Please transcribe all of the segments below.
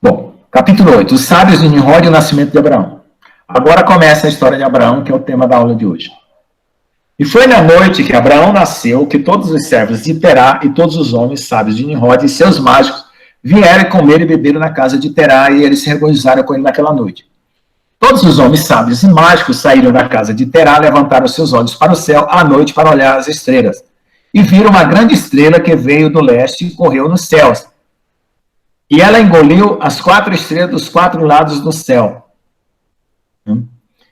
Bom, capítulo 8. Os sábios de Nimrod e o nascimento de Abraão. Agora começa a história de Abraão, que é o tema da aula de hoje. E foi na noite que Abraão nasceu que todos os servos de Terá e todos os homens sábios de Nimrod e seus mágicos vieram comer e beberam na casa de Terá, e eles se regozijaram com ele naquela noite. Todos os homens sábios e mágicos saíram da casa de Terá, levantaram seus olhos para o céu à noite para olhar as estrelas. E viram uma grande estrela que veio do leste e correu nos céus. E ela engoliu as 4 estrelas dos 4 lados do céu.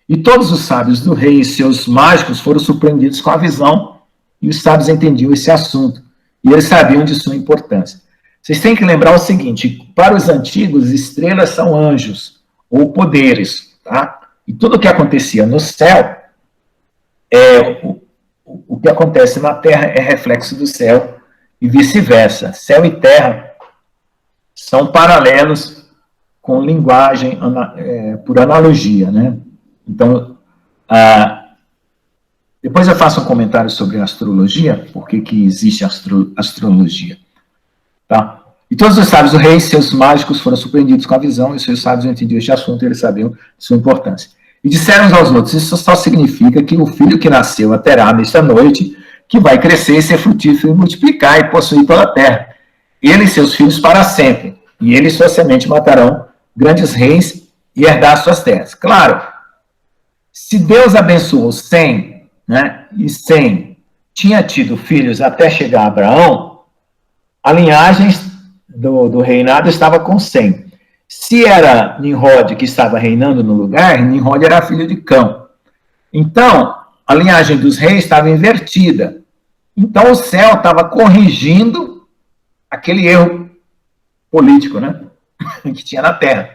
E todos os sábios do rei e seus mágicos foram surpreendidos com a visão, e os sábios entendiam esse assunto, e eles sabiam de sua importância. Vocês têm que lembrar o seguinte: para os antigos, estrelas são anjos, ou poderes, tá? E tudo o que acontecia no céu, o que acontece na terra é reflexo do céu, e vice-versa. Céu e terra são paralelos com linguagem por analogia, né? Então, depois eu faço um comentário sobre astrologia, por que existe astrologia, tá? E todos os sábios do rei e seus mágicos foram surpreendidos com a visão, e os seus sábios entendiam este assunto, e eles sabiam de sua importância. E disseram uns aos outros: isso só significa que o filho que nasceu terá nesta noite, que vai crescer, ser frutífero e multiplicar e possuir toda a terra. Ele e seus filhos para sempre, e ele e sua semente matarão grandes reis e herdar suas terras. Claro, se Deus abençoou 100, né, e 100 tinha tido filhos até chegar a Abraão, a linhagem do reinado estava com 100. Se era Nimrod que estava reinando no lugar, Nimrod era filho de Cão. Então, a linhagem dos reis estava invertida. Então, o céu estava corrigindo aquele erro político, né, que tinha na terra.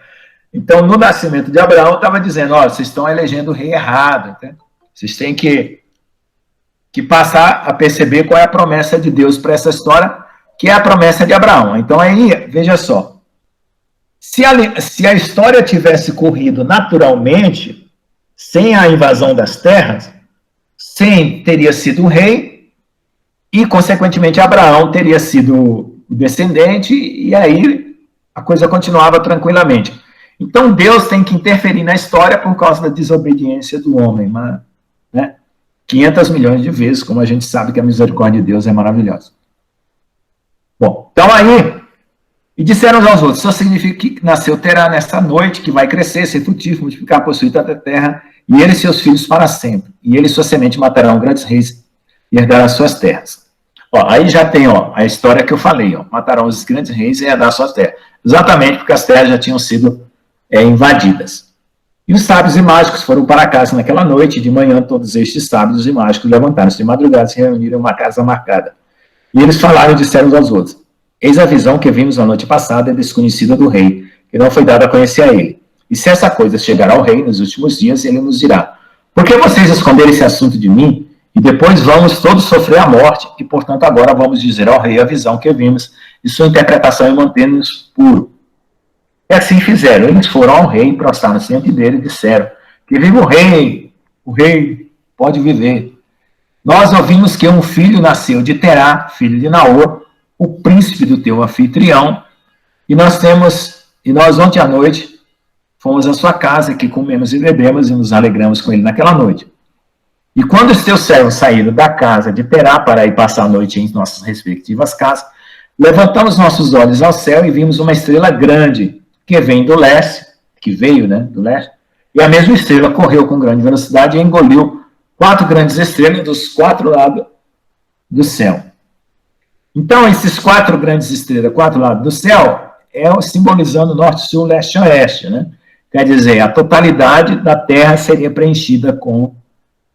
Então, no nascimento de Abraão, estava dizendo: olha, vocês estão elegendo o rei errado. Né? Vocês têm que passar a perceber qual é a promessa de Deus para essa história, que é a promessa de Abraão. Então, aí, veja só. Se a história tivesse corrido naturalmente, sem a invasão das terras, Sem teria sido o rei, e, consequentemente, Abraão teria sido o descendente, e aí a coisa continuava tranquilamente. Então, Deus tem que interferir na história por causa da desobediência do homem, né? 500 milhões de vezes, como a gente sabe que a misericórdia de Deus é maravilhosa. Bom, então aí, e disseram uns aos outros: só significa que nasceu Terá nesta noite, que vai crescer, ser frutífero, multiplicar, possuir toda a terra, e ele e seus filhos para sempre. E ele e sua semente matarão grandes reis e herdarão as suas terras. Ó, aí já tem a história que eu falei: matarão os grandes reis e herdarão as suas terras. Exatamente porque as terras já tinham sido invadidas. E os sábios e mágicos foram para casa naquela noite, e de manhã todos estes sábios e mágicos levantaram-se de madrugada e se reuniram em uma casa marcada. E eles falaram e disseram uns aos outros: eis a visão que vimos na noite passada e desconhecida do rei, que não foi dada a conhecer a ele. E se essa coisa chegar ao rei nos últimos dias, ele nos dirá: por que vocês esconderam esse assunto de mim? E depois vamos todos sofrer a morte, e portanto agora vamos dizer ao rei a visão que vimos, e sua interpretação e mantendo-nos puro. E assim fizeram. Eles foram ao rei, prostraram-se diante dele e disseram: que viva o rei pode viver. Nós ouvimos que um filho nasceu de Terá, filho de Naor, o príncipe do teu anfitrião, e nós ontem à noite fomos à sua casa, que comemos e bebemos e nos alegramos com ele naquela noite. E quando os teus servos saíram da casa de Terá para ir passar a noite em nossas respectivas casas, levantamos nossos olhos ao céu e vimos uma estrela grande que vem do leste, que veio, né, do leste, e a mesma estrela correu com grande velocidade e engoliu 4 grandes estrelas dos 4 lados do céu. Então, esses 4 grandes estrelas, 4 lados do céu, simbolizando norte, sul, leste e oeste, né? Quer dizer, a totalidade da terra seria preenchida com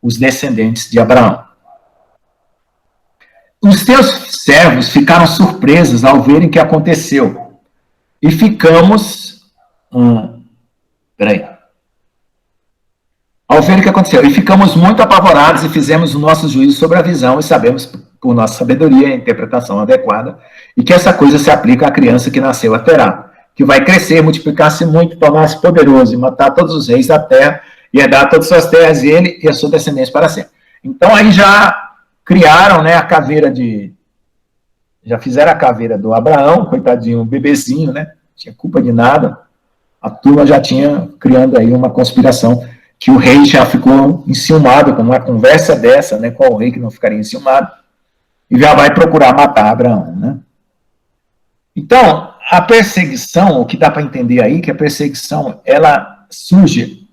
os descendentes de Abraão. Os teus servos ficaram surpresos ao verem o que aconteceu. E ficamos... Ao ver o que aconteceu. E ficamos muito apavorados e fizemos o nosso juízo sobre a visão e sabemos, por nossa sabedoria e interpretação adequada, e que essa coisa se aplica à criança que nasceu a Terá, que vai crescer, multiplicar-se muito, tornar-se poderoso e matar todos os reis da terra e herdar todas as suas terras, e ele e a sua descendência para sempre. Então aí já criaram, né, a caveira já fizeram a caveira do Abraão, coitadinho, um bebezinho, né? tinha culpa de nada, a turma já tinha criando aí uma conspiração, que o rei já ficou enciumado com uma conversa dessa, né, qual o rei que não ficaria enciumado, e já vai procurar matar Abraão, né. Então, a perseguição, o que dá para entender aí, que a perseguição, ela surge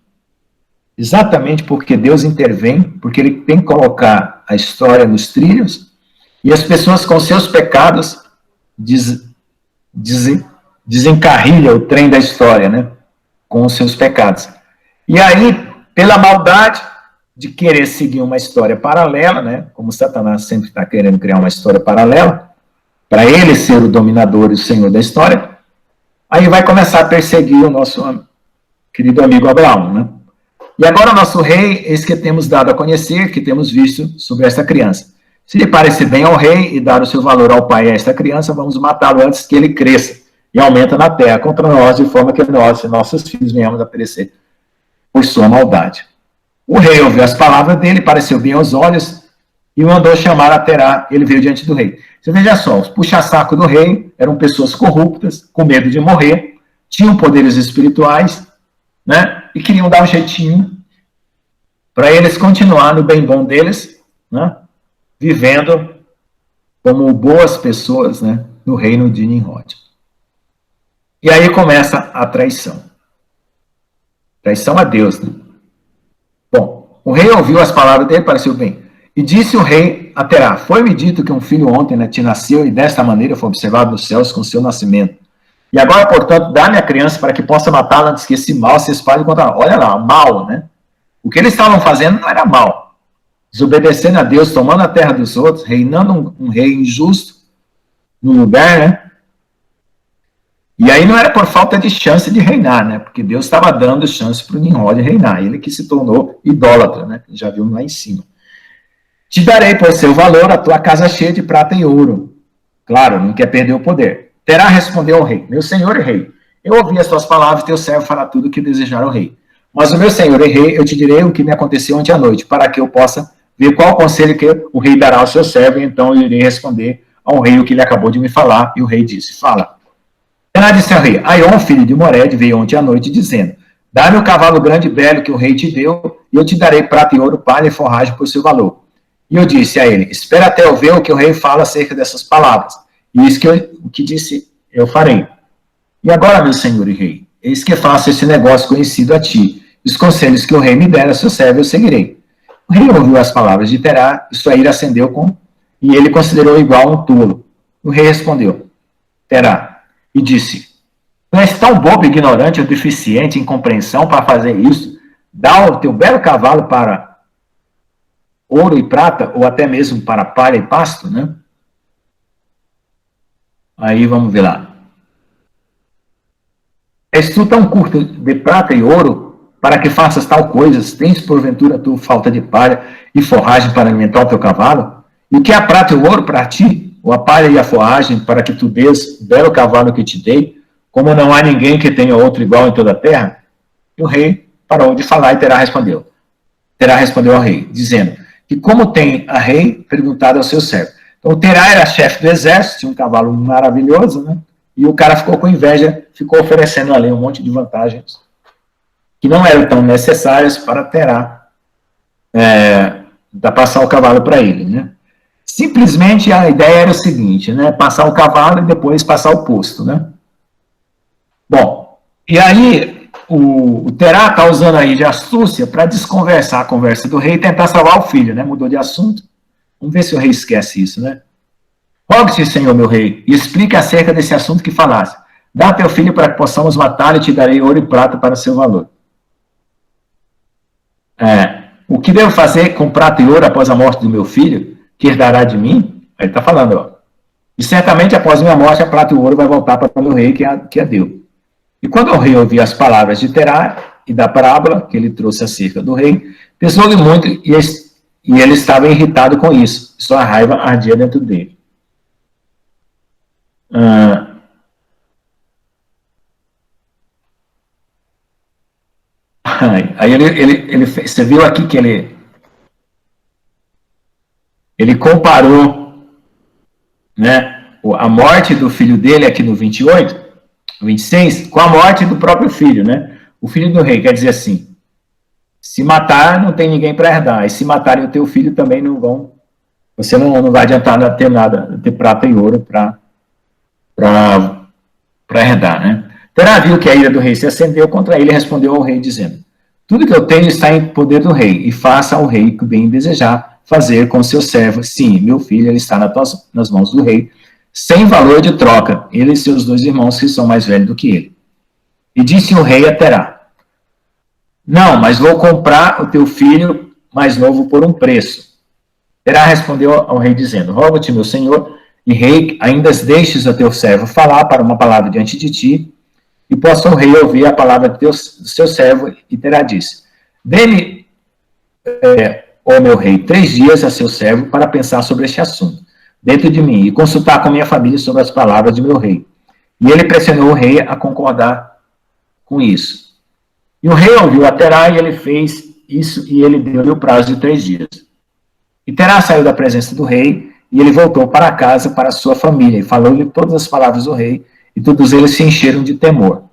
exatamente porque Deus intervém, porque ele tem que colocar a história nos trilhos, e as pessoas com seus pecados desencarrilham o trem da história, né, com os seus pecados. E aí, pela maldade de querer seguir uma história paralela, né, como Satanás sempre está querendo criar uma história paralela, para ele ser o dominador e o senhor da história, aí vai começar a perseguir o nosso querido amigo Abraão, né? E agora o nosso rei, eis que temos dado a conhecer, que temos visto sobre esta criança. Se lhe parecer bem ao rei e dar o seu valor ao pai a esta criança, vamos matá-lo antes que ele cresça e aumente na terra contra nós, de forma que nós e nossos filhos venhamos a perecer por sua maldade. O rei ouviu as palavras dele, pareceu bem aos olhos, e mandou chamar a Terá. Ele veio diante do rei. Você veja só, os puxa-saco do rei eram pessoas corruptas, com medo de morrer, tinham poderes espirituais, né, e queriam dar um jeitinho para eles continuar no bem bom deles, né, vivendo como boas pessoas, né, no reino de Nimrod. E aí começa a traição. Traição a Deus, né? Bom, o rei ouviu as palavras dele, pareceu bem. E disse o rei a Terá: foi-me dito que um filho ontem, né, te nasceu, e desta maneira foi observado nos céus com seu nascimento. E agora, portanto, dá-me a criança para que possa matá-la antes que esse mal se espalhe contra ela. Olha lá, mal, né? O que eles estavam fazendo não era mal. Desobedecendo a Deus, tomando a terra dos outros, reinando um rei injusto no lugar, né? E aí não era por falta de chance de reinar, né? Porque Deus estava dando chance para o Nimrod reinar. Ele que se tornou idólatra, né? Já viu lá em cima. Te darei por seu valor a tua casa cheia de prata e ouro. Claro, não quer perder o poder. Terá respondeu ao rei: meu senhor e rei, eu ouvi as tuas palavras, teu servo fará tudo o que desejar o rei. Mas o meu senhor e rei, eu te direi o que me aconteceu ontem à noite, para que eu possa ver qual conselho que o rei dará ao seu servo, e então eu irei responder ao rei o que ele acabou de me falar. E o rei disse: fala. Terá disse ao rei: Aion, filho de Mored, veio ontem à noite dizendo: dá-me o cavalo grande e belo que o rei te deu, e eu te darei prata e ouro, palha e forragem por seu valor. E eu disse a ele: espera até eu ver o que o rei fala acerca dessas palavras. E isso o que disse eu farei. E agora, meu senhor e rei, eis que faço esse negócio conhecido a ti. Os conselhos que o rei me der a seu servo eu seguirei. O rei ouviu as palavras de Terá, e sua ira acendeu e ele considerou igual um tolo. O rei respondeu, Terá, e disse: tu és tão bobo, ignorante ou deficiente em compreensão para fazer isso? Dá o teu belo cavalo para ouro e prata, ou até mesmo para palha e pasto, né? Aí vamos ver lá. És tu tão curto de prata e ouro para que faças tal coisas? Tens porventura tu falta de palha e forragem para alimentar o teu cavalo? E o que é a prata e o ouro para ti? Ou a palha e a forragem para que tu dês o belo cavalo que te dei? Como não há ninguém que tenha outro igual em toda a terra? E o rei parou de falar e Terá respondeu. Terá respondeu ao rei, dizendo que como tem a rei perguntado ao seu servo. Então o Terá era chefe do exército, tinha um cavalo maravilhoso, né? E o cara ficou com inveja, ficou oferecendo ali um monte de vantagens que não eram tão necessárias para Terá passar o cavalo para ele, né? Simplesmente a ideia era o seguinte, né? Passar o cavalo e depois passar o posto, né? Bom, e aí o Terá está usando aí de astúcia para desconversar a conversa do rei e tentar salvar o filho, né? Mudou de assunto. Vamos ver se o rei esquece isso, né? Rogue-te, senhor meu rei, e explique acerca desse assunto que falaste. Dá teu filho para que possamos matá-lo e te darei ouro e prata para seu valor. O que devo fazer com prata e ouro após a morte do meu filho, que herdará de mim? Aí ele está falando, ó. E certamente após minha morte, a prata e o ouro vai voltar para o meu rei, que é Deus. E quando o rei ouviu as palavras de Terá e da parábola que ele trouxe acerca do rei, pesou-lhe muito e ele estava irritado com isso. Sua raiva ardia dentro dele. Aí você viu aqui que ele comparou, né, a morte do filho dele aqui no 28 26, com a morte do próprio filho, né? O filho do rei, quer dizer assim, se matar, não tem ninguém para herdar, e se matarem o teu filho também não vão, você não vai adiantar ter nada, ter prata e ouro para herdar, né? Terá viu que a ira do rei se acendeu contra ele e respondeu ao rei, dizendo, tudo que eu tenho está em poder do rei, e faça ao rei que bem desejar fazer com seu servo. Sim, meu filho, ele está nas mãos do rei, sem valor de troca, ele e seus 2 irmãos que são mais velhos do que ele. E disse o rei a Terá, não, mas vou comprar o teu filho mais novo por um preço. Terá respondeu ao rei, dizendo, rogo-te, meu senhor, e rei, ainda deixes o teu servo falar para uma palavra diante de ti, e possa o rei ouvir a palavra do seu servo, e Terá disse, dê-me, ó meu rei, 3 dias a seu servo para pensar sobre este assunto, dentro de mim, e consultar com minha família sobre as palavras de meu rei. E ele pressionou o rei a concordar com isso. E o rei ouviu a Terá, e ele fez isso, e ele deu-lhe o prazo de 3 dias. E Terá saiu da presença do rei, e ele voltou para casa, para a sua família, e falou-lhe todas as palavras do rei, e todos eles se encheram de temor.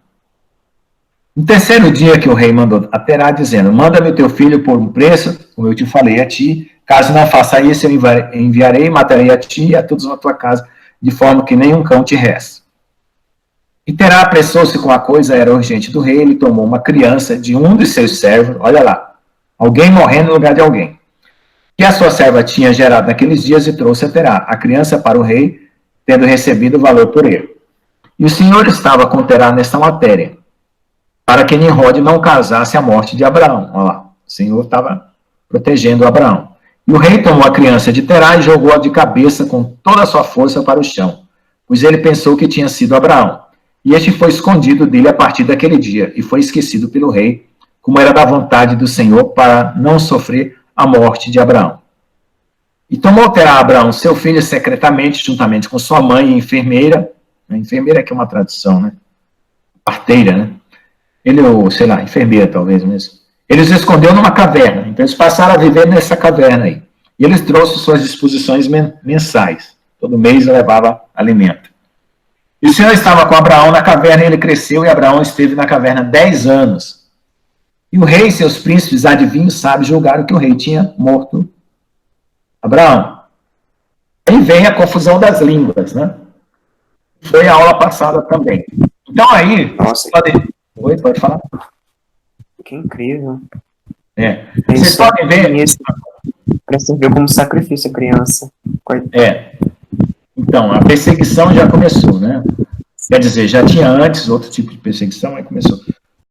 No 3º dia que o rei mandou a Terá, dizendo, manda-me o teu filho por um preço, como eu te falei a ti, caso não faça isso, eu enviarei e matarei a ti e a todos na tua casa, de forma que nenhum cão te reste. E Terá apressou-se com a coisa, era urgente do rei, ele tomou uma criança de um dos seus servos, olha lá, alguém morrendo no lugar de alguém, que a sua serva tinha gerado naqueles dias e trouxe a Terá, a criança para o rei, tendo recebido o valor por ele. E o Senhor estava com Terá nesta matéria, para que Nimrod não causasse a morte de Abraão. Olha lá, o Senhor estava protegendo Abraão. E o rei tomou a criança de Terá e jogou-a de cabeça com toda a sua força para o chão, pois ele pensou que tinha sido Abraão. E este foi escondido dele a partir daquele dia, e foi esquecido pelo rei, como era da vontade do Senhor, para não sofrer a morte de Abraão. E tomou Terá Abraão, seu filho, secretamente, juntamente com sua mãe e enfermeira, a enfermeira que é uma tradução, né? Parteira, né? Ele, ou, sei lá, enfermeira talvez mesmo. Ele os escondeu numa caverna, então eles passaram a viver nessa caverna aí. E eles trouxeram suas disposições mensais, todo mês levava alimento. E o Senhor estava com Abraão na caverna, e ele cresceu, e Abraão esteve na caverna 10 anos. E o rei e seus príncipes, adivinhos, sábios, julgaram que o rei tinha morto Abraão. Aí vem a confusão das línguas, né? Foi a aula passada também. Então aí, nossa, Oi, pode falar? que incrível. Vocês podem ver... Para servir como sacrifício a criança. Então, a perseguição já começou, né? Quer dizer, já tinha antes outro tipo de perseguição, aí começou.